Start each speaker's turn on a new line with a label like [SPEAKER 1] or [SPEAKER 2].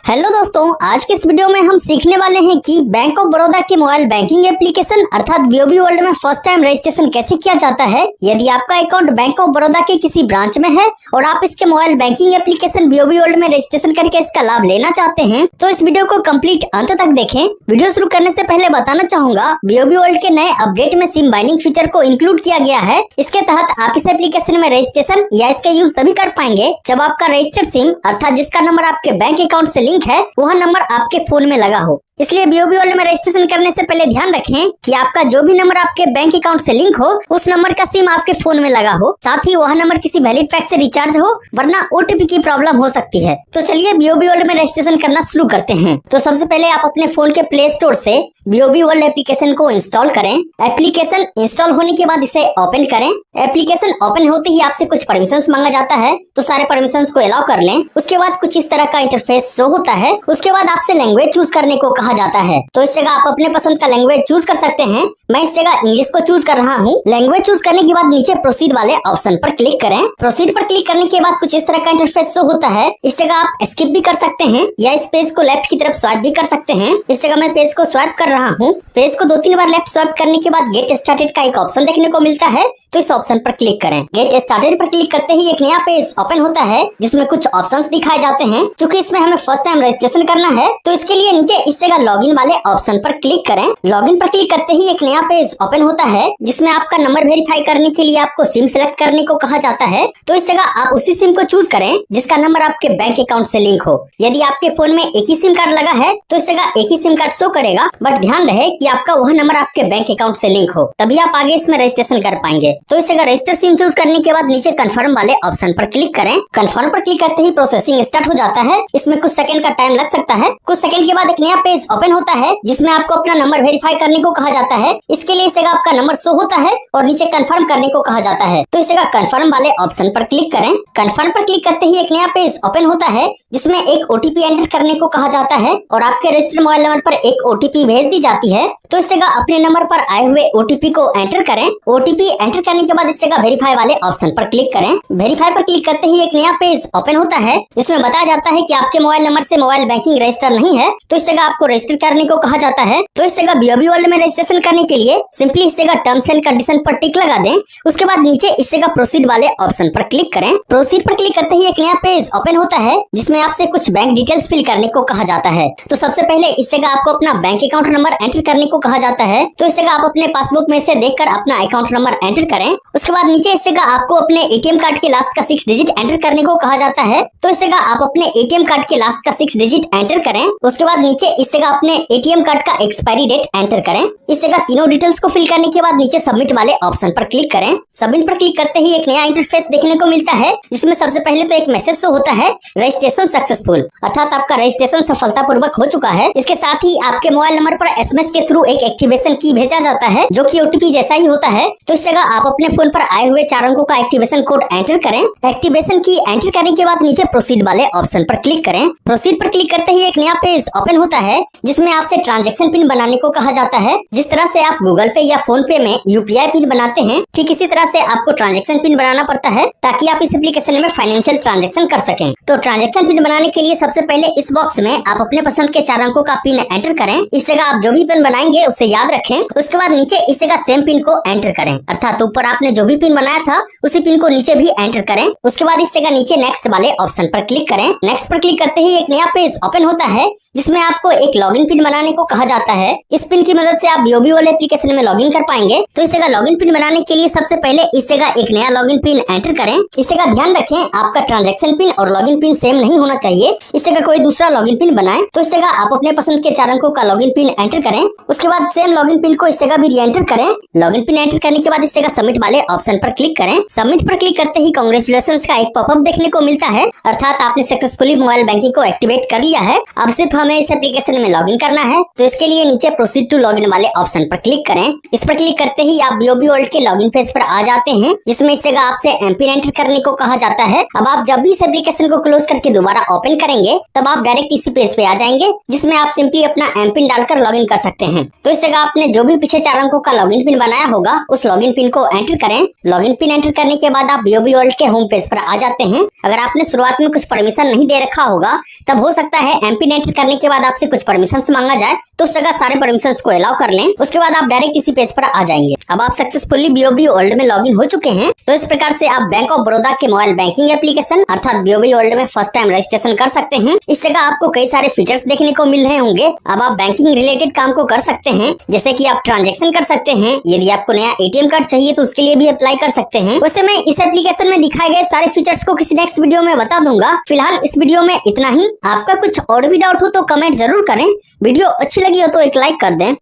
[SPEAKER 1] Hello दोस्तों, आज के इस वीडियो में हम सीखने वाले हैं कि बैंक ऑफ बड़ौदा के मोबाइल बैंकिंग एप्लीकेशन अर्थात बीओबी वर्ल्ड में फर्स्ट टाइम रजिस्ट्रेशन कैसे किया जाता है। यदि आपका अकाउंट बैंक ऑफ बड़ौदा के किसी ब्रांच में है और आप इसके mobile banking application BOB world में रजिस्ट्रेशन करके इसका लाभ लेना चाहते हैं तो इस वीडियो को कंप्लीट अंत तक देखें। वीडियो शुरू करने से पहले बताना चाहूंगा, बीओबी वर्ल्ड के नए अपडेट में सिम बाइंडिंग फीचर को इंक्लूड किया गया है। इसके तहत आप इस एप्लीकेशन में रजिस्ट्रेशन या इसका यूज तभी कर पाएंगे जब आपका रजिस्टर्ड सिम अर्थात जिसका नंबर आपके बैंक अकाउंट से लिंक है वह नंबर आपके फोन में लगा हो। इसलिए बीओबी वर्ल्ड में रजिस्ट्रेशन करने से पहले ध्यान रखें कि आपका जो भी नंबर आपके बैंक अकाउंट से लिंक हो उस नंबर का सिम आपके फोन में लगा हो, साथ ही वह नंबर किसी वैलिड पैक से रिचार्ज हो, वरना ओटीपी की प्रॉब्लम हो सकती है। तो चलिए बीओबी वर्ल्ड में रजिस्ट्रेशन करना शुरू करते हैं। तो सबसे पहले आप अपने फोन के प्ले स्टोर से बीओबी वर्ल्ड एप्लीकेशन को इंस्टॉल करें। एप्लीकेशन इंस्टॉल होने के बाद इसे ओपन करें। एप्लीकेशन ओपन होते ही आपसे कुछ परमिशंस मांगा जाता है, तो सारे परमिशंस को अलाउ कर लें। उसके बाद कुछ इस तरह का इंटरफेस शो होता है। उसके बाद आपसे लैंग्वेज चूज करने को कहा जाता है, तो इस जगह आप अपने पसंद का लैंग्वेज चूज कर सकते हैं। मैं इस जगह इंग्लिश को चूज कर रहा हूँ। लैंग्वेज चूज करने के बाद नीचे प्रोसीड वाले ऑप्शन पर क्लिक करें। प्रोसीड पर क्लिक करने के बाद कुछ इस तरह का इंटरफेस शो होता है। इस जगह आप स्किप भी कर सकते हैं या इस पेज को लेफ्ट की तरफ स्वाइप भी कर सकते हैं। इस जगह मैं पेज को स्वाइप कर रहा हूँ। पेज को 2-3 बार लेफ्ट स्वाइप करने के बाद गेट स्टार्टेड का एक ऑप्शन देखने को मिलता है, तो इस ऑप्शन पर क्लिक करें। गेट स्टार्टेड पर क्लिक करते ही एक नया पेज ओपन होता है जिसमें कुछ ऑप्शंस दिखाए जाते हैं। चूंकि इसमें हमें फर्स्ट टाइम रजिस्ट्रेशन करना है तो इसके लिए नीचे इस जगह लॉगिन वाले ऑप्शन पर क्लिक करें। लॉगिन पर क्लिक करते ही एक नया पेज ओपन होता है जिसमें आपका नंबर वेरीफाई करने के लिए आपको सिम सेलेक्ट करने को कहा जाता है, तो इस जगह आप उसी सिम को चूज करें जिसका नंबर आपके बैंक अकाउंट से लिंक हो। यदि आपके फोन में एक ही सिम कार्ड लगा है तो इस जगह एक ही सिम कार्ड शो करेगा, बट ध्यान रहे कि आपका वह नंबर आपके बैंक अकाउंट से लिंक हो, तभी आप आगे इसमें रजिस्ट्रेशन कर पाएंगे। तो इस जगह रजिस्टर सिम चूज करने के बाद नीचे कंफर्म वाले ऑप्शन पर क्लिक करें। कंफर्म पर क्लिक करते ही प्रोसेसिंग स्टार्ट हो जाता है। इसमें कुछ सेकंड का टाइम लग सकता है। कुछ सेकंड के बाद एक नया पेज ओपन होता है जिसमें आपको अपना नंबर वेरीफाई करने को कहा जाता है। इसके लिए इस जगह आपका नंबर शो होता है और नीचे कंफर्म करने को कहा जाता है, तो इस जगह कंफर्म वाले ऑप्शन पर क्लिक करें। कंफर्म पर क्लिक करते ही एक नया पेज ओपन होता है जिसमें एक ओटीपी एंटर करने को कहा जाता है और आपके रजिस्टर्ड मोबाइल नंबर पर एक ओटीपी भेज दी जाती है, तो इस जगह अपने नंबर पर आए हुए ओटीपी को एंटर करें। ओटीपी एंटर करने के बाद इस जगह वेरीफाई वाले ऑप्शन पर क्लिक करें। वेरीफाई पर क्लिक करते ही एक नया पेज ओपन होता है जिसमें बताया जाता है कि आपके मोबाइल नंबर से मोबाइल बैंकिंग रजिस्टर नहीं है, तो इस जगह आपको रजिस्टर करने को कहा जाता है। तो इस जगह बीओबी वर्ल्ड में रजिस्ट्रेशन करने के लिए सिंपली इस जगह टर्म्स एंड कंडीशन पर टिक लगा दें। उसके बाद नीचे इस जगह प्रोसीड वाले ऑप्शन पर क्लिक करें। प्रोसीड पर क्लिक करते ही एक नया पेज ओपन होता है जिसमें आपसे कुछ बैंक डिटेल्स फिल करने को कहा जाता है। तो सबसे पहले इस जगह आपको अपना बैंक अकाउंट नंबर एंटर करने को कहा जाता है, तो इस जगह आप अपने पासबुक में से देखकर अपना अकाउंट नंबर एंटर करें। उसके बाद नीचे इस जगह आपको अपने एटीएम कार्ड के लास्ट का 6 डिजिट एंटर करने को कहा जाता है, तो इस जगह आप अपने एटीएम कार्ड के लास्ट का 6 डिजिट एंटर करें। उसके बाद नीचे इस जगह अपने एटीएम कार्ड का एक्सपायरी डेट एंटर करें। इस जगह तीनों डिटेल्स को फिल करने के बाद नीचे सबमिट वाले ऑप्शन पर क्लिक करें। सबमिट पर क्लिक करते ही एक नया इंटरफेस देखने को मिलता है जिसमें सबसे पहले तो एक मैसेज शो होता है, रजिस्ट्रेशन सक्सेसफुल, अर्थात आपका रजिस्ट्रेशन सफलतापूर्वक हो चुका है। इसके साथ ही आपके मोबाइल नंबर पर एसएमएस के थ्रू एक एक्टिवेशन की भेजा जाता है जो कि ओटीपी जैसा ही होता है, तो इस जगह आप अपने फोन पर आए हुए 4 अंकों का एक्टिवेशन कोड एंटर करें। एक्टिवेशन की एंटर करने के बाद नीचे प्रोसीड वाले ऑप्शन पर क्लिक करें। प्रोसीड पर क्लिक करते ही एक नया पेज ओपन होता है जिसमें आपसे ट्रांजैक्शन पिन बनाने को कहा जाता है। जिस तरह से आप गूगल पे या फोन पे में यूपीआई पिन बनाते हैं, ठीक इसी तरह से आपको ट्रांजैक्शन पिन बनाना पड़ता है ताकि आप इस एप्लीकेशन में फाइनेंशियल ट्रांजैक्शन कर सकें। तो ट्रांजैक्शन पिन बनाने के लिए सबसे पहले इस बॉक्स में आप अपने पसंद के 4 अंकों का पिन एंटर करें। इस जगह आप जो भी पिन बनाएंगे उसे याद रखें। उसके बाद नीचे इस जगह सेम पिन को एंटर करें, अर्थात ऊपर आपने जो भी पिन बनाया था उसी पिन को नीचे भी एंटर करें। उसके बाद इस जगह नीचे नेक्स्ट वाले ऑप्शन पर क्लिक करें। नेक्स्ट पर क्लिक करते ही एक नया पेज ओपन होता है जिसमें आपको एक लॉगिन पिन बनाने को कहा जाता है। इस पिन की मदद से आप बीओबी वाले एप्लीकेशन में लॉगिन कर पाएंगे। तो इस जगह लॉगिन पिन बनाने के लिए सबसे पहले इस जगह एक नया लॉगिन पिन एंटर करें। इस जगह ध्यान रखें आपका ट्रांजैक्शन पिन और लॉगिन पिन सेम नहीं होना चाहिए। इस जगह कोई दूसरा लॉगिन पिन बनाएं, तो इस जगह आप अपने पसंद के 4 अंकों का लॉगिन पिन एंटर करें। उसके बाद सेम लॉगिन पिन को इस जगह भी री एंटर करें। लॉगिन पिन एंटर करने के बाद इस जगह सबमिट वाले ऑप्शन पर क्लिक करें। सबमिट पर क्लिक करते ही कांग्रेचुलेशंस का एक पॉपअप देखने को मिलता है, अर्थात आपने सक्सेसफुली मोबाइल बैंकिंग को एक्टिवेट कर लिया है। अब सिर्फ हमें इस एप्लीकेशन में में लॉगिन करना है तो इसके लिए नीचे प्रोसीड टू लॉगिन वाले ऑप्शन पर क्लिक करें। इस पर क्लिक करते ही आप बीओबी वर्ल्ड के लॉगिन पेज पर आ जाते हैं, जिसमें इस जगह आपसे एमपिन एंटर करने को कहा जाता है। अब आप जब भी इस एप्लीकेशन को क्लोज करके दोबारा ओपन करेंगे तब आप डायरेक्ट इसी पेज पे आ जाएंगे, जिसमें आप सिंपली अपना एमपिन डालकर लॉगिन कर सकते हैं। तो इस जगह आपने जो भी पीछे 4 अंकों का लॉगिन पिन बनाया होगा उस लॉगिन पिन को एंटर करें। लॉगिन पिन एंटर करने के बाद आप बीओबी वर्ल्ड के होम पेज पर आ जाते हैं। अगर आपने शुरुआत में कुछ परमिशन नहीं दे रखा होगा तब हो सकता है एमपिन एंटर करने के बाद आपसे कुछ परमिशन मांगा जाए, तो उस जगह सारे परमिशन को अलाउ कर लें। उसके बाद आप डायरेक्ट इसी पेज पर आ जाएंगे। अब आप सक्सेसफुली बीओबी वर्ल्ड में लॉगिन हो चुके हैं। तो इस प्रकार से आप बैंक ऑफ बड़ौदा के मोबाइल बैंकिंग एप्लीकेशन अर्थात बीओबी वर्ल्ड में फर्स्ट टाइम रजिस्ट्रेशन कर सकते हैं। इस जगह आपको कई सारे फीचर्स देखने को मिल रहे होंगे। अब आप बैंकिंग रिलेटेड काम को कर सकते हैं, जैसे कि आप ट्रांजैक्शन कर सकते हैं। यदि आपको नया एटीएम कार्ड चाहिए तो उसके लिए भी अप्लाई कर सकते हैं। वैसे मैं इस एप्लीकेशन में दिखाए गए सारे फीचर्स को किसी नेक्स्ट वीडियो में बता दूंगा। फिलहाल इस वीडियो में इतना ही। आपका कुछ और भी डाउट हो तो कमेंट जरूर करें। वीडियो अच्छी लगी हो तो एक लाइक कर दें।